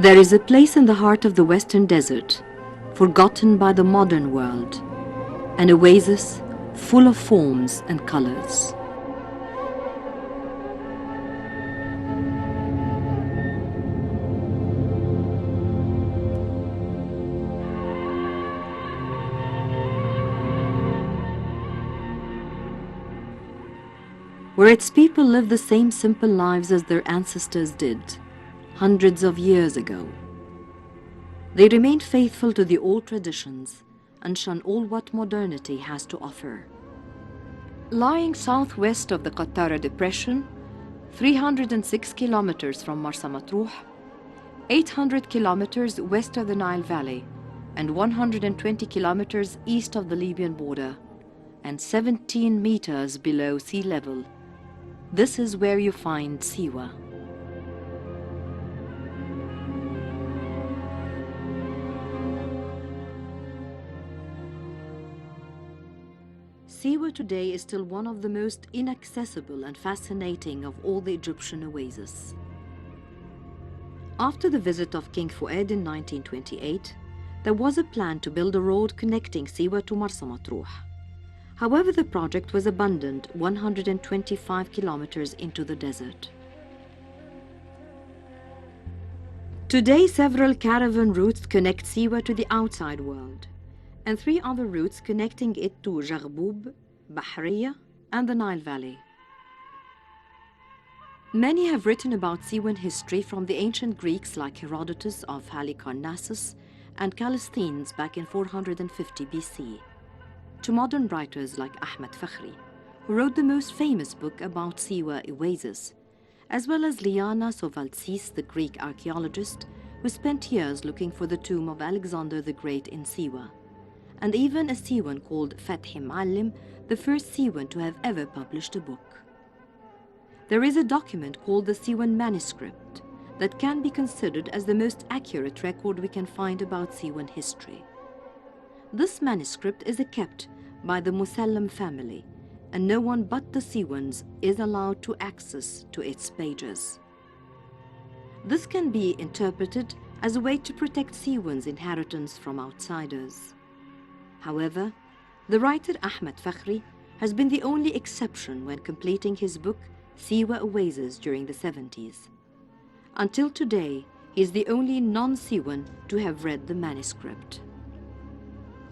There is a place in the heart of the Western Desert, forgotten by the modern world, an oasis full of forms and colors. Where its people live the same simple lives as their ancestors did, hundreds of years ago. They remained faithful to the old traditions and shun all what modernity has to offer. Lying southwest of the Qattara Depression, 306 kilometers from Marsa Matruh, 800 kilometers west of the Nile Valley, and 120 kilometers east of the Libyan border, and 17 meters below sea level, this is where you find Siwa. Siwa today is still one of the most inaccessible and fascinating of all the Egyptian oases. After the visit of King Fuad in 1928, there was a plan to build a road connecting Siwa to Marsa Matruh. However, the project was abandoned 125 kilometers into the desert. Today, several caravan routes connect Siwa to the outside world, and 3 other routes connecting it to Jarboub, Bahriya, and the Nile Valley. Many have written about Siwan history, from the ancient Greeks like Herodotus of Halicarnassus and Callisthenes back in 450 BC, to modern writers like Ahmed Fakhri, who wrote the most famous book about Siwa oasis, as well as Liana Sovaltsis, the Greek archaeologist, who spent years looking for the tomb of Alexander the Great in Siwa, and even a Siwan called Fathi Ma'allim, the first Siwan to have ever published a book. There is a document called the Siwan manuscript that can be considered as the most accurate record we can find about Siwan history. This manuscript is kept by the Musallam family, and no one but the Siwans is allowed to access to its pages. This can be interpreted as a way to protect Siwan's inheritance from outsiders. However, the writer Ahmed Fakhri has been the only exception when completing his book Siwa Oasis during the 70s. Until today, he is the only non-Siwan to have read the manuscript.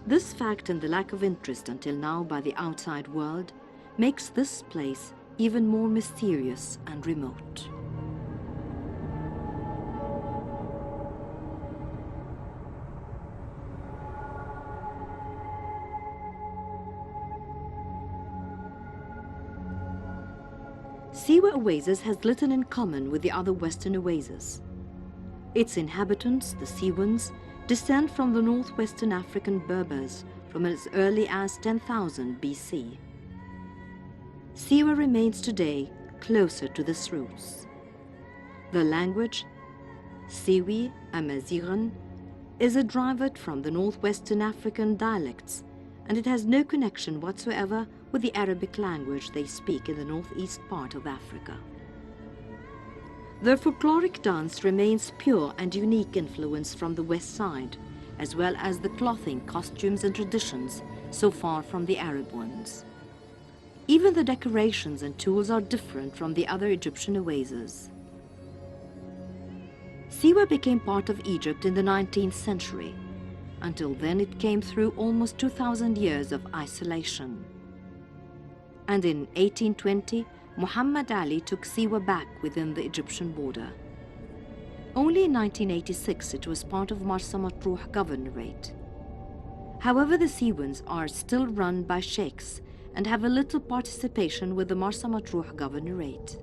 This fact and the lack of interest until now by the outside world makes this place even more mysterious and remote. Siwa Oasis has little in common with the other Western oases. Its inhabitants, the Siwans, descend from the northwestern African Berbers from as early as 10,000 BC. Siwa remains today closer to this roots. The language, Siwi Amaziran, is a derived from the northwestern African dialects, and it has no connection whatsoever with the Arabic language they speak in the northeast part of Africa. Their folkloric dance remains pure and unique influence from the west side, as well as the clothing, costumes and traditions so far from the Arab ones. Even the decorations and tools are different from the other Egyptian oases. Siwa became part of Egypt in the 19th century. Until then, it came through almost 2,000 years of isolation. And in 1820, Muhammad Ali took Siwa back within the Egyptian border. Only in 1986 it was part of Marsa Matruh Governorate. However, the Siwans are still run by sheikhs and have a little participation with the Marsa Matruh Governorate.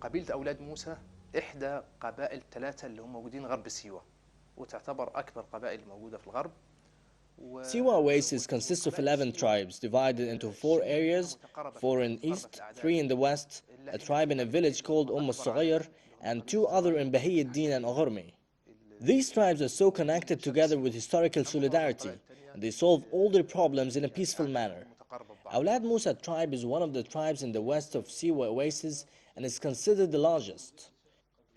قبيلة أولاد موسى إحدى قبائل 3 اللي هم موجودين غرب سيوا، وتعتبر أكبر قبائل موجودة في الغرب. Siwa Oasis consists of 11 tribes divided into 4 areas, 4 in east, 3 in the west, a tribe in a village called al-Saghir, and 2 other in Bahiyya Din and Oghurmi. These tribes are so connected together with historical solidarity, and they solve all their problems in a peaceful manner. Awlad Musa tribe is one of the tribes in the west of Siwa Oasis and is considered the largest.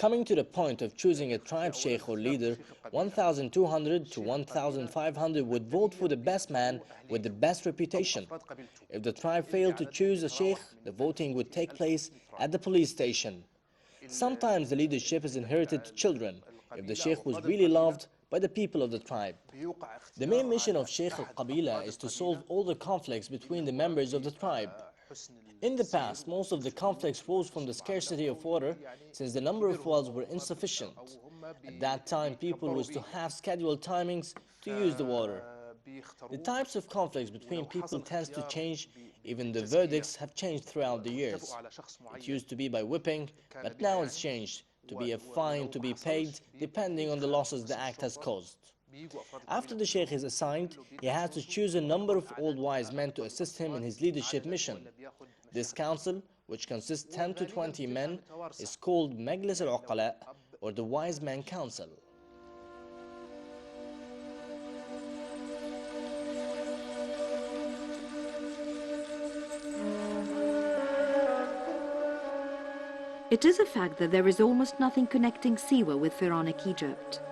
Coming to the point of choosing a tribe sheikh or leader, 1,200 to 1,500 would vote for the best man with the best reputation. If the tribe failed to choose a sheikh, the voting would take place at the police station. Sometimes the leadership is inherited to children, if the sheikh was really loved by the people of the tribe. The main mission of Sheikh al-Qabila is to solve all the conflicts between the members of the tribe. In the past, most of the conflicts rose from the scarcity of water, since the number of wells were insufficient. At that time, people used to have scheduled timings to use the water. The types of conflicts between people tends to change, even the verdicts have changed throughout the years. It used to be by whipping, but now it's changed to be a fine to be paid depending on the losses the act has caused. After the sheikh is assigned, he has to choose a number of old wise men to assist him in his leadership mission. This council, which consists 10 to 20 men, is called Majlis al-Uqala, or the Wise Men Council. It is a fact that there is almost nothing connecting Siwa with Pharaonic Egypt.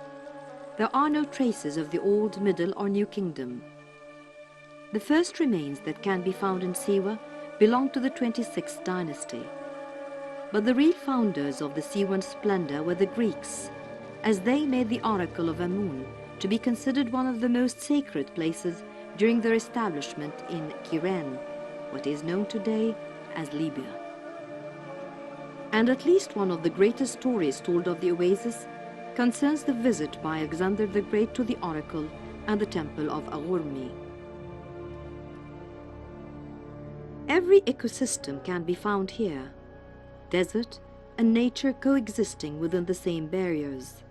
There are no traces of the Old, Middle or New Kingdom. The first remains that can be found in Siwa belong to the 26th dynasty. But the real founders of the Siwan splendor were the Greeks, as they made the Oracle of Amun to be considered one of the most sacred places during their establishment in Kiren, what is known today as Libya. And at least one of the greatest stories told of the oasis concerns the visit by Alexander the Great to the oracle and the temple of Aghurmi. Every ecosystem can be found here, desert and nature coexisting within the same barriers.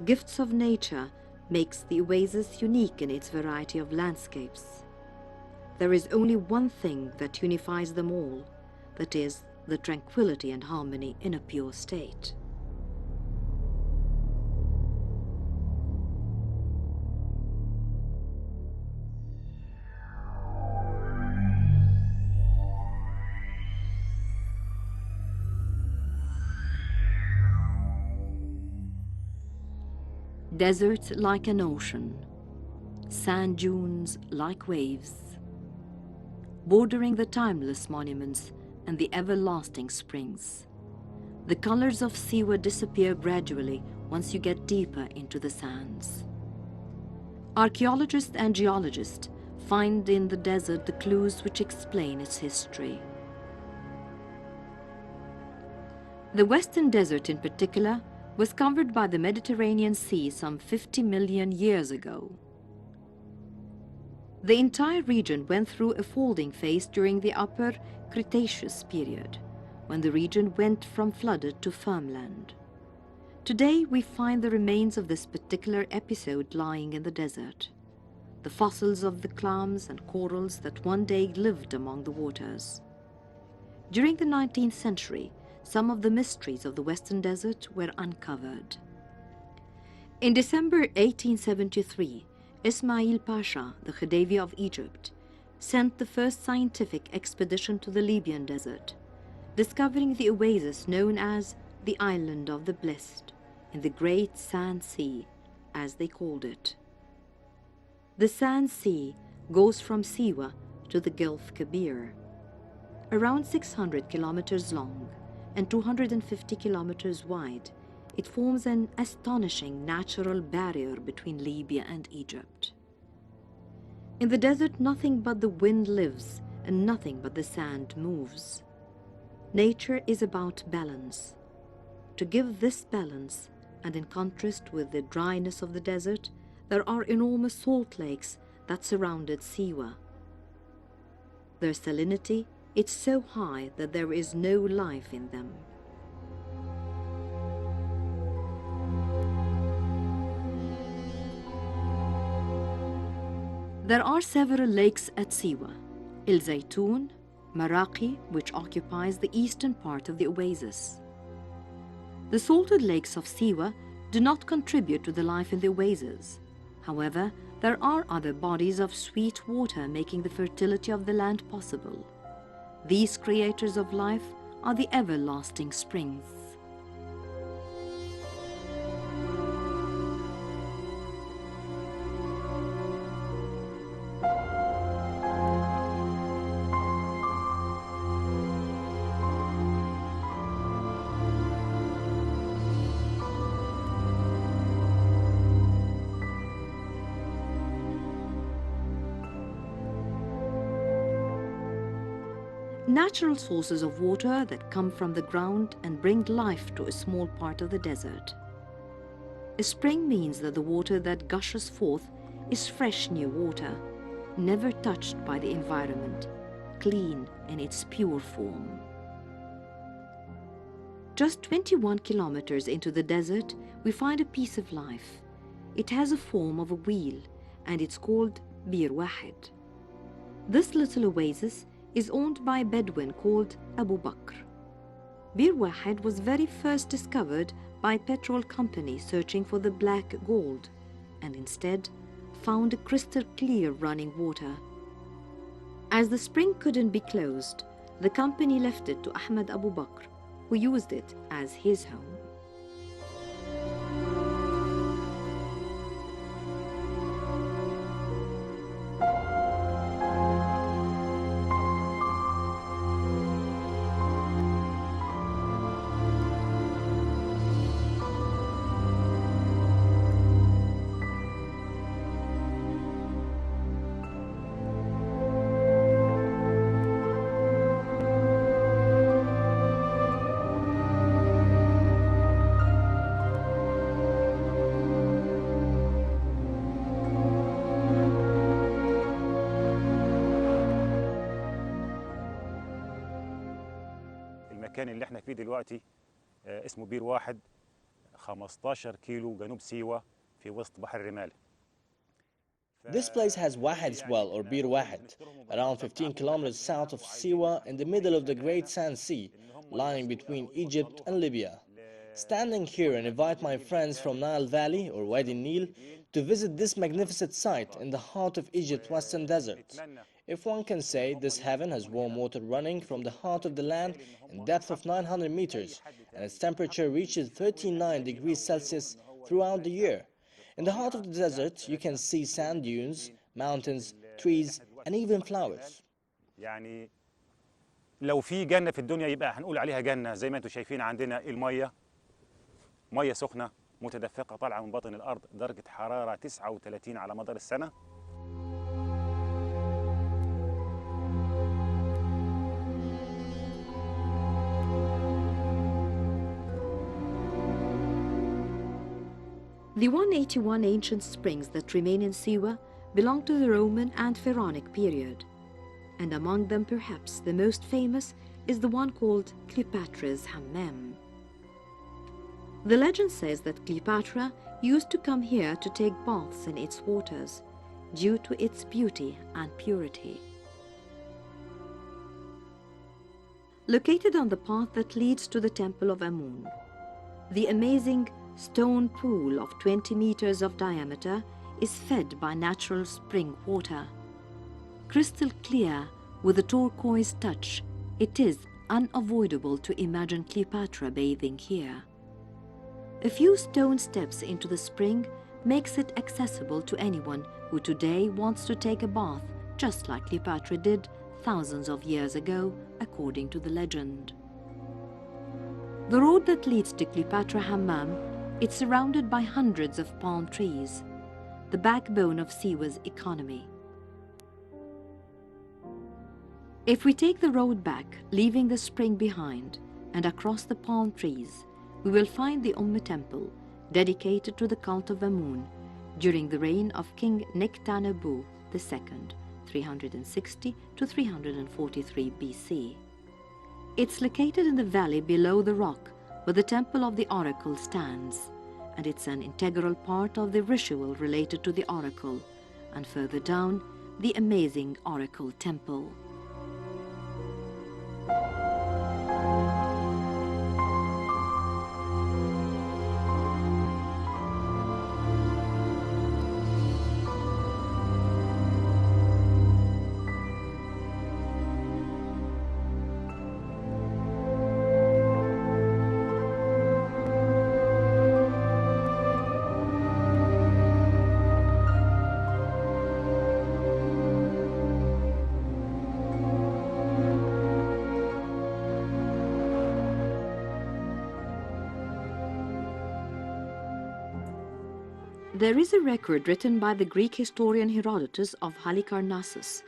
Gifts of nature makes the oasis unique in its variety of landscapes. There is only one thing that unifies them all, that is, the tranquility and harmony in a pure state. Desert like an ocean, sand dunes like waves, bordering the timeless monuments and the everlasting springs. The colors of Siwa disappear gradually once you get deeper into the sands. Archaeologists and geologists find in the desert the clues which explain its history. The Western Desert in particular was covered by the Mediterranean Sea some 50 million years ago. The entire region went through a folding phase during the Upper Cretaceous period, when the region went from flooded to farmland. Today we find the remains of this particular episode lying in the desert, the fossils of the clams and corals that one day lived among the waters. During the 19th century, some of the mysteries of the Western Desert were uncovered. In December 1873, Ismail Pasha, the Khedive of Egypt, sent the first scientific expedition to the Libyan desert, discovering the oasis known as the Island of the Blessed, in the Great Sand Sea, as they called it. The Sand Sea goes from Siwa to the Gulf Kabir, around 600 kilometers long and 250 kilometers wide. It forms an astonishing natural barrier between Libya and Egypt. In the desert, nothing but the wind lives and nothing but the sand moves. Nature is about balance. To give this balance, and in contrast with the dryness of the desert, there are enormous salt lakes that surrounded Siwa. Their salinity is so high that there is no life in them. There are several lakes at Siwa: El Zaytun, Maraqi, which occupies the eastern part of the oasis. The salted lakes of Siwa do not contribute to the life in the oasis. However, there are other bodies of sweet water making the fertility of the land possible. These creators of life are the everlasting springs. natural sources of water that come from the ground and bring life to a small part of the desert. A spring means that the water that gushes forth is fresh new water, never touched by the environment, clean in its pure form. Just 21 kilometers into the desert, we find a piece of life. It has a form of a wheel, and it's called Bir Wahid. This little oasis is owned by a Bedouin called Abu Bakr. Bir Wahid was very first discovered by a petrol company searching for the black gold, and instead found a crystal clear running water. As the spring couldn't be closed, the company left it to Ahmed Abu Bakr, who used it as his home. المكان اللي احنا فيه دلوقتي اسمه بير واحد 15 كيلو جنوب سيوة في وسط بحر الرمال. This place has Wahid's well, or Bir Wahid, around 15 kilometers south of Siwa in the middle of the Great Sand Sea, lying between Egypt and Libya. Standing here and invite my friends from Nile Valley, or Wadi Nil, to visit this magnificent site in the heart of Egypt's western desert. If one can say, this heaven has warm water running from the heart of the land in depth of 900 meters, and its temperature reaches 39 degrees Celsius throughout the year. In the heart of the desert, you can see sand dunes, mountains, trees, and even flowers. يعني لو في جنة في الدنيا يبقى هنقول عليها جنة. زي ما انتم شايفين عندنا المية، مية سخنة متدفقة طالعة من باطن الأرض، درجة حرارة 39 على مدار السنة. The 181 ancient springs that remain in Siwa belong to the Roman and Pharaonic period, and among them perhaps the most famous is the one called Cleopatra's Hammam. The legend says that Cleopatra used to come here to take baths in its waters due to its beauty and purity. Located on the path that leads to the temple of Amun, the amazing stone pool of 20 meters of diameter is fed by natural spring water. Crystal clear with a turquoise touch, it is unavoidable to imagine Cleopatra bathing here. A few stone steps into the spring makes it accessible to anyone who today wants to take a bath, just like Cleopatra did thousands of years ago, according to the legend. The road that leads to Cleopatra Hammam, it's surrounded by hundreds of palm trees, the backbone of Siwa's economy. If we take the road back, leaving the spring behind, and across the palm trees, we will find the Temple, dedicated to the cult of Amun during the reign of King Nectanebo II, 360 to 343 BC. It's located in the valley below the rock where the Temple of the Oracle stands, and it's an integral part of the ritual related to the Oracle, and further down, the amazing Oracle Temple. There is a record written by the Greek historian Herodotus of Halicarnassus,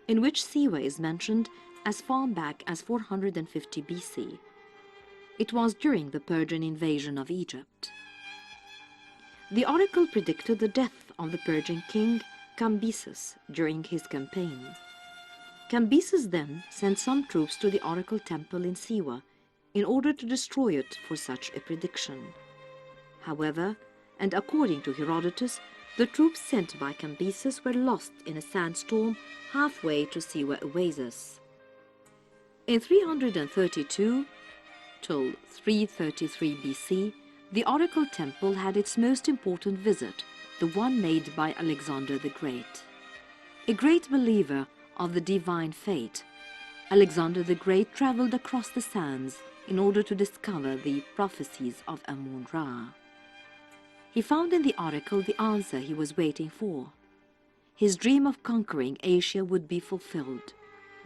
in which Siwa is mentioned as far back as 450 BC. It was during the Persian invasion of Egypt. The oracle predicted the death of the Persian king Cambyses during his campaign. Cambyses then sent some troops to the oracle temple in Siwa in order to destroy it for such a prediction. However, and according to Herodotus, the troops sent by Cambyses were lost in a sandstorm halfway to Siwa oasis. In 332 till 333 BC, the oracle temple had its most important visit, the one made by Alexander the Great. A great believer of the divine fate, Alexander the Great traveled across the sands in order to discover the prophecies of Amun-Ra. He found in the oracle the answer he was waiting for. His dream of conquering Asia would be fulfilled.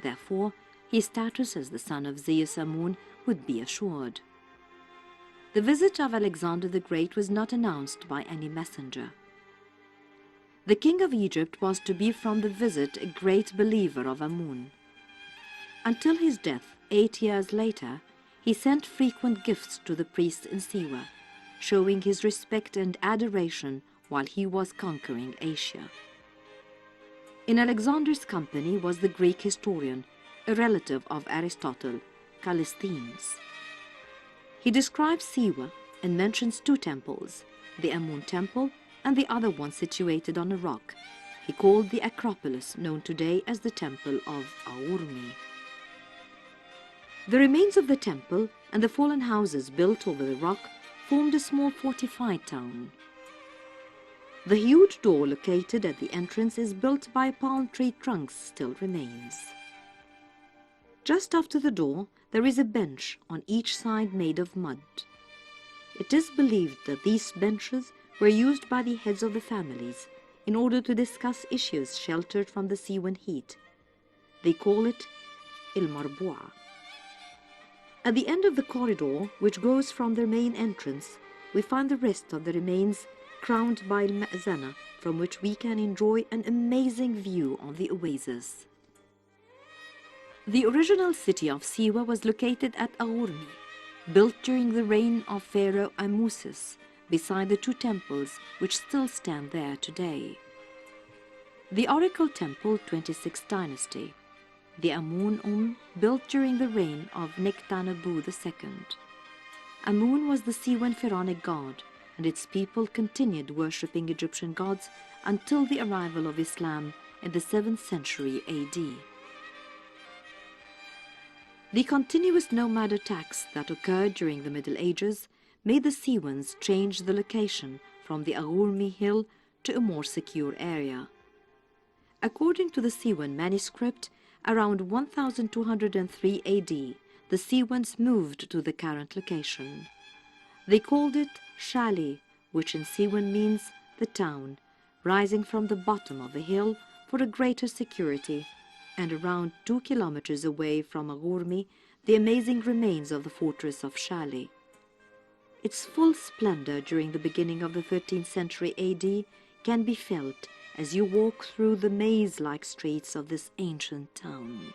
Therefore, his status as the son of Zeus Amun would be assured. The visit of Alexander the Great was not announced by any messenger. The king of Egypt was to be from the visit a great believer of Amun. Until his death 8 years later, he sent frequent gifts to the priests in Siwa, showing his respect and adoration while he was conquering Asia. In Alexander's company was the Greek historian, a relative of Aristotle, Callisthenes. He describes Siwa and mentions two temples, the Amun temple and the other one situated on a rock. He called the Acropolis, known today as the Temple of Aurmi. The remains of the temple and the fallen houses built over the rock formed a small fortified town. The huge door located at the entrance is built by palm tree trunks still remains. Just after the door, there is a bench on each side made of mud. It is believed that these benches were used by the heads of the families in order to discuss issues sheltered from the Siwan heat. They call it Il Marbu'a. At the end of the corridor, which goes from their main entrance, we find the rest of the remains crowned by Al Ma'zana, from which we can enjoy an amazing view of the oasis. The original city of Siwa was located at Aurmi, built during the reign of Pharaoh Amusis, beside the two temples which still stand there today. The Oracle Temple, 26th dynasty. The Amun built during the reign of Nectanebo II. Amun was the Siwan pharaonic god, and its people continued worshipping Egyptian gods until the arrival of Islam in the 7th century AD. The continuous nomad attacks that occurred during the Middle Ages made the Siwans change the location from the Aurmi hill to a more secure area. According to the Siwan manuscript, around 1203 AD, the Siwans moved to the current location. They called it Shali, which in Siwan means the town, rising from the bottom of the hill for a greater security, and around 2 kilometers away from Aurmi, the amazing remains of the fortress of Shali. Its full splendor during the beginning of the 13th century AD can be felt as you walk through the maze-like streets of this ancient town.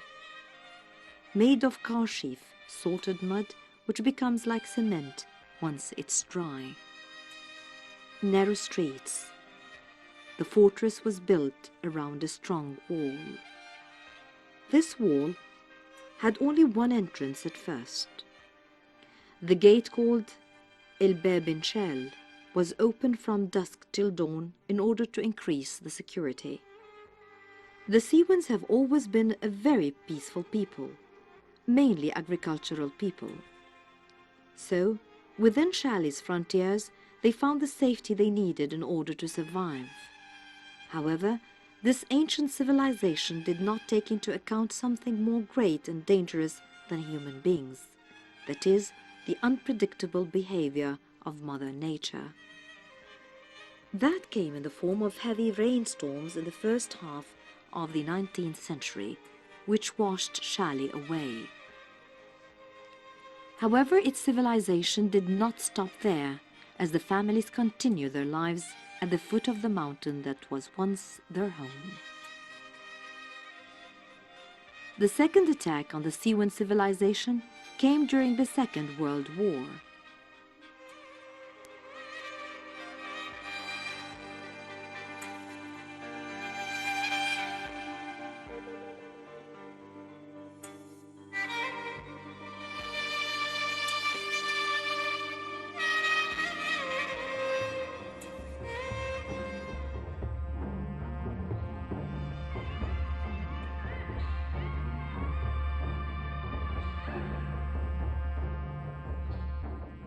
Made of kashif, salted mud, which becomes like cement once it's dry. Narrow streets. The fortress was built around a strong wall. This wall had only one entrance at first. The gate, called El Bab Shel, was opened from dusk till dawn in order to increase the security. The Siwans have always been a very peaceful people, mainly agricultural people. So, within Shali's frontiers, they found the safety they needed in order to survive. However, this ancient civilization did not take into account something more great and dangerous than human beings, that is, the unpredictable behavior of Mother Nature. That came in the form of heavy rainstorms in the first half of the 19th century, which washed Shali away. However, its civilization did not stop there, as the families continued their lives at the foot of the mountain that was once their home. The second attack on the Siwan civilization came during the Second World War.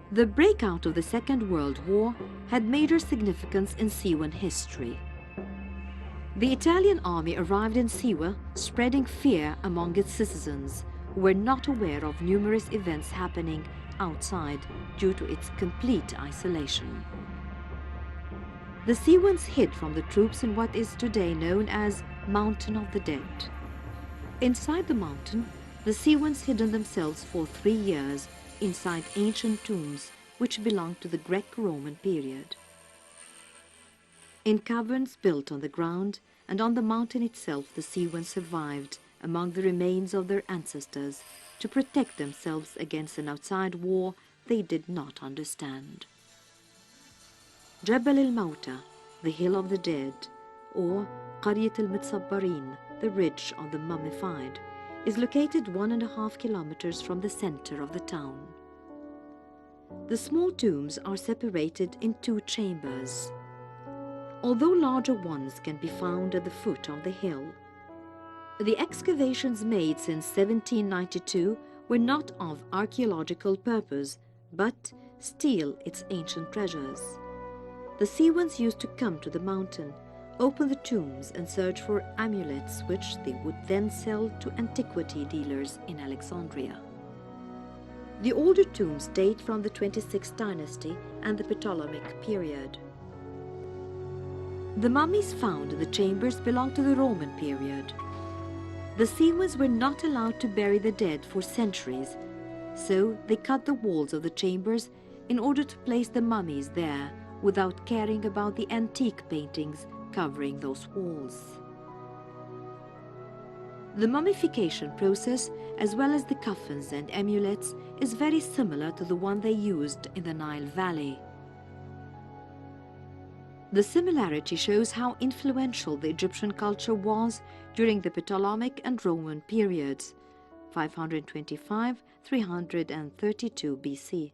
The breakout of the Second World War had major significance in Siwan history. The Italian army arrived in Siwa, spreading fear among its citizens, who were not aware of numerous events happening outside due to its complete isolation. The Siwans hid from the troops in what is today known as Mountain of the Dead. Inside the mountain, the Siwans hidden themselves for 3 years inside ancient tombs which belonged to the Greco-Roman period. In caverns built on the ground and on the mountain itself, the Siwans survived among the remains of their ancestors to protect themselves against an outside war they did not understand. Jabal al-Mauta, the Hill of the Dead, or Qaryat al-Mitsabbarin, the Ridge of the Mummified, is located 1.5 kilometers from the center of the town. The small tombs are separated in 2 chambers. Although larger ones can be found at the foot of the hill, the excavations made since 1792 were not of archaeological purpose, but steal its ancient treasures. The Siwans used to come to the mountain, open the tombs and search for amulets which they would then sell to antiquity dealers in Alexandria. The older tombs date from the 26th dynasty and the Ptolemaic period. The mummies found in the chambers belong to the Roman period. The Siwans were not allowed to bury the dead for centuries, so they cut the walls of the chambers in order to place the mummies there without caring about the antique paintings covering those walls. The mummification process, as well as the coffins and amulets, is very similar to the one they used in the Nile Valley. The similarity shows how influential the Egyptian culture was during the Ptolemaic and Roman periods, 525-332 BC.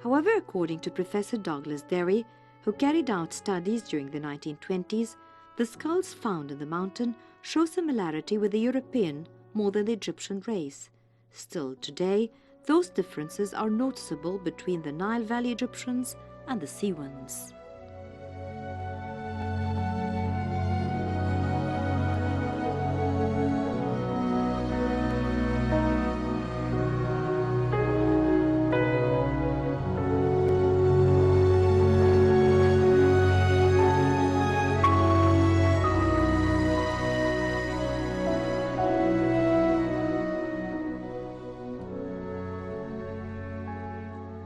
However, according to Professor Douglas Derry, who carried out studies during the 1920s, the skulls found in the mountain show similarity with the European more than the Egyptian race. Still today, those differences are noticeable between the Nile Valley Egyptians and the Siwans.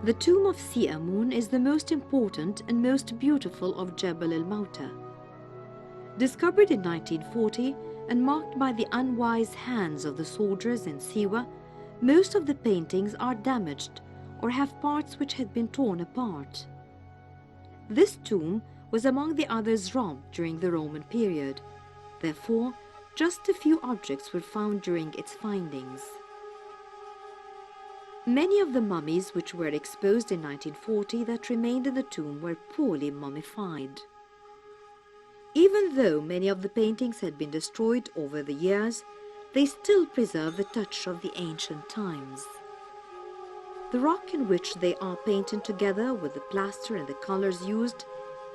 The tomb of Si-Amun is the most important and most beautiful of Jabal al-Mauta. Discovered in 1940 and marked by the unwise hands of the soldiers in Siwa, most of the paintings are damaged or have parts which had been torn apart. This tomb was among the others robbed during the Roman period. Therefore, just a few objects were found during its findings. Many of the mummies which were exposed in 1940 that remained in the tomb were poorly mummified. Even though many of the paintings had been destroyed over the years, they still preserve the touch of the ancient times. The rock in which they are painted together with the plaster and the colors used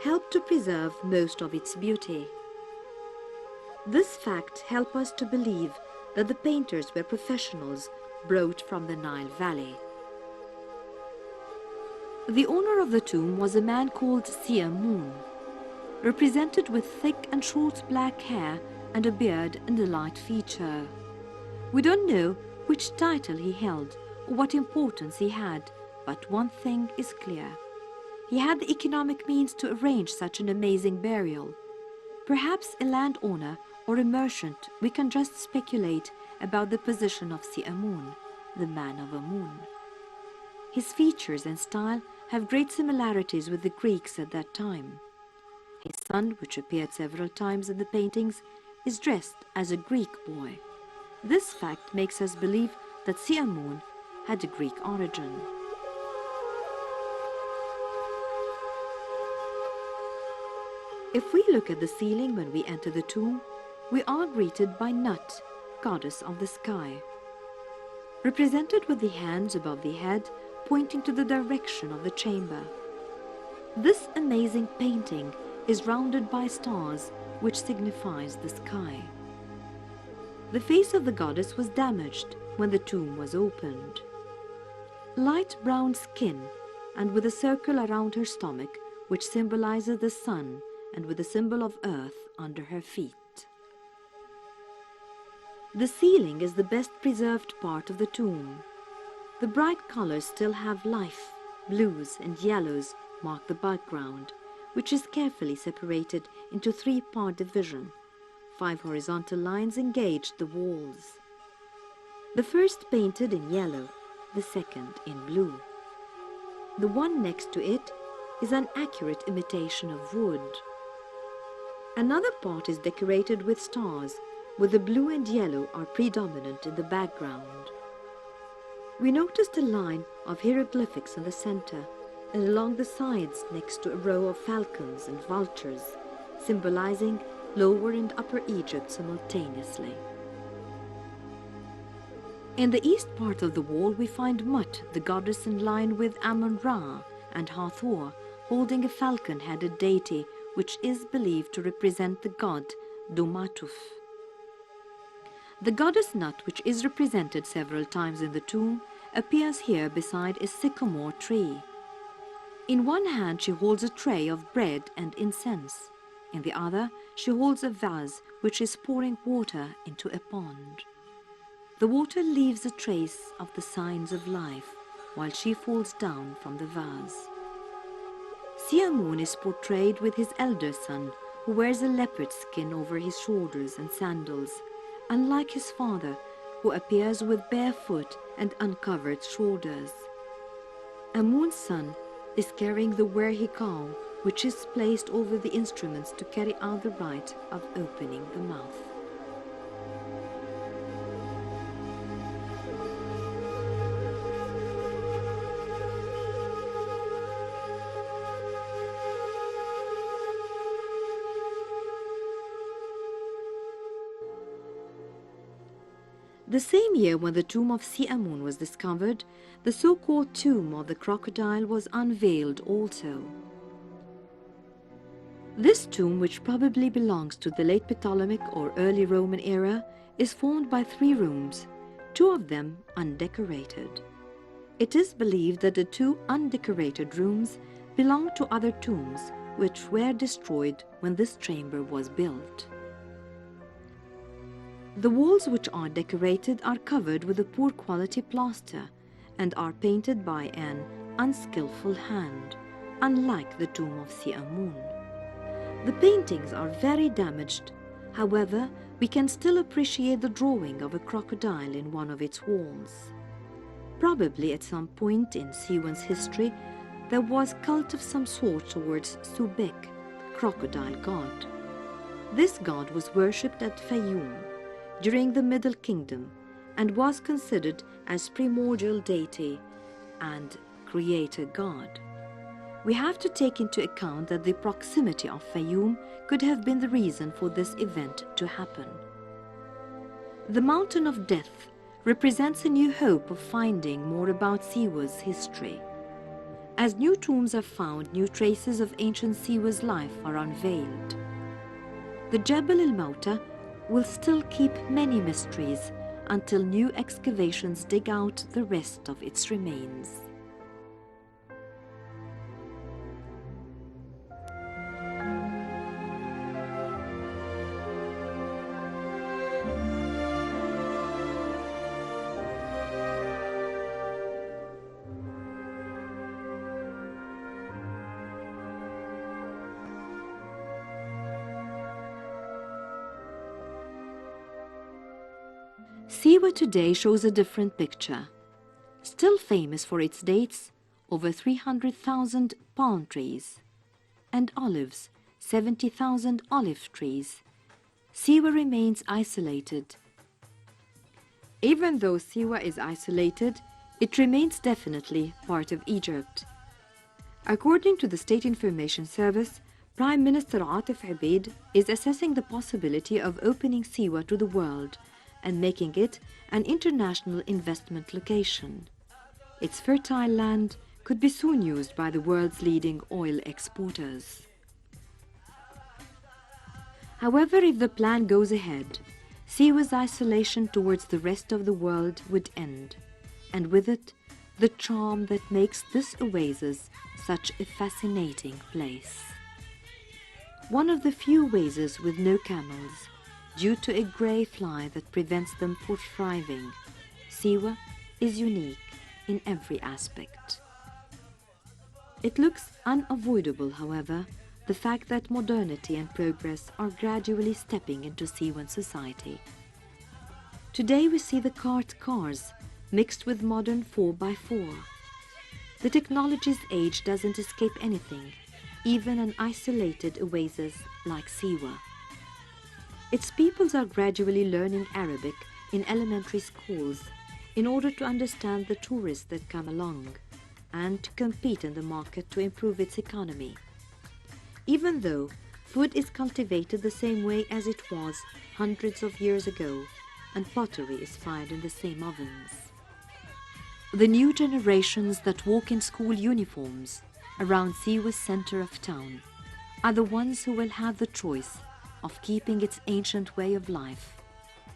help to preserve most of its beauty. This fact helps us to believe that the painters were professionals brought from the Nile Valley. The owner of the tomb was a man called Si-Amun, represented with thick and short black hair and a beard and a light feature. We don't know which title he held or what importance he had, but one thing is clear. He had the economic means to arrange such an amazing burial. Perhaps a landowner or a merchant, we can just speculate about the position of Siamun, the man of Amun. His features and style have great similarities with the Greeks at that time. His son, which appeared several times in the paintings, is dressed as a Greek boy. This fact makes us believe that Siamun had a Greek origin. If we look at the ceiling when we enter the tomb, we are greeted by Nut, goddess of the sky. Represented with the hands above the head, pointing to the direction of the chamber. This amazing painting is rounded by stars, which signifies the sky. The face of the goddess was damaged when the tomb was opened. Light brown skin, and with a circle around her stomach, which symbolizes the sun, and with a symbol of earth under her feet. The ceiling is the best preserved part of the tomb. The bright colors still have life. Blues and yellows mark the background, which is carefully separated into three-part division. 5 horizontal lines engage the walls. The first painted in yellow, the second in blue. The one next to it is an accurate imitation of wood. Another part is decorated with stars, where the blue and yellow are predominant in the background. We noticed a line of hieroglyphics in the center and along the sides next to a row of falcons and vultures, symbolizing Lower and Upper Egypt simultaneously. In the east part of the wall we find Mut, the goddess, in line with Amun-Ra, and Hathor, holding a falcon-headed deity which is believed to represent the god Dumatuf. The goddess Nut, which is represented several times in the tomb, appears here beside a sycamore tree. In one hand she holds a tray of bread and incense. In the other she holds a vase which is pouring water into a pond. The water leaves a trace of the signs of life while she falls down from the vase. Siamun is portrayed with his elder son, who wears a leopard skin over his shoulders and sandals, unlike his father, who appears with barefoot and uncovered shoulders. Amun's son is carrying the wer-hikau, which is placed over the instruments to carry out the rite of opening the mouth. The same year when the tomb of Siamun was discovered, the so-called tomb of the crocodile was unveiled also. This tomb, which probably belongs to the late Ptolemaic or early Roman era, is formed by 3 rooms, 2 of them undecorated. It is believed that the 2 undecorated rooms belong to other tombs which were destroyed when this chamber was built. The walls which are decorated are covered with a poor quality plaster and are painted by an unskillful hand, unlike the tomb of Siamun. The paintings are very damaged. However, we can still appreciate the drawing of a crocodile in one of its walls. Probably at some point in Siwan's history, there was cult of some sort towards Subek, the crocodile god. This god was worshipped at Fayum during the Middle Kingdom and was considered as primordial deity and creator god. We have to take into account that the proximity of Fayum could have been the reason for this event to happen. The Mountain of Death represents a new hope of finding more about Siwa's history. As new tombs are found, new traces of ancient Siwa's life are unveiled. The Jebel el-Mauta will still keep many mysteries until new excavations dig out the rest of its remains. Siwa today shows a different picture. Still famous for its dates, over 300,000 palm trees, and olives, 70,000 olive trees, Siwa remains isolated. Even though Siwa is isolated, it remains definitely part of Egypt. According to the State Information Service, Prime Minister Atif Abeid is assessing the possibility of opening Siwa to the world and making it an international investment location. Its fertile land could be soon used by the world's leading oil exporters. However, if the plan goes ahead, Siwa's isolation towards the rest of the world would end, and with it, the charm that makes this oasis such a fascinating place. One of the few oases with no camels, due to a grey fly that prevents them from thriving, Siwa is unique in every aspect. It looks unavoidable, however, the fact that modernity and progress are gradually stepping into Siwan society. Today we see the cart cars mixed with modern 4x4. The technology's age doesn't escape anything, even an isolated oasis like Siwa. Its peoples are gradually learning Arabic in elementary schools in order to understand the tourists that come along and to compete in the market to improve its economy. Even though food is cultivated the same way as it was hundreds of years ago, and pottery is fired in the same ovens. The new generations that walk in school uniforms around Siwa's center of town are the ones who will have the choice of keeping its ancient way of life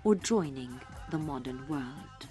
or joining the modern world.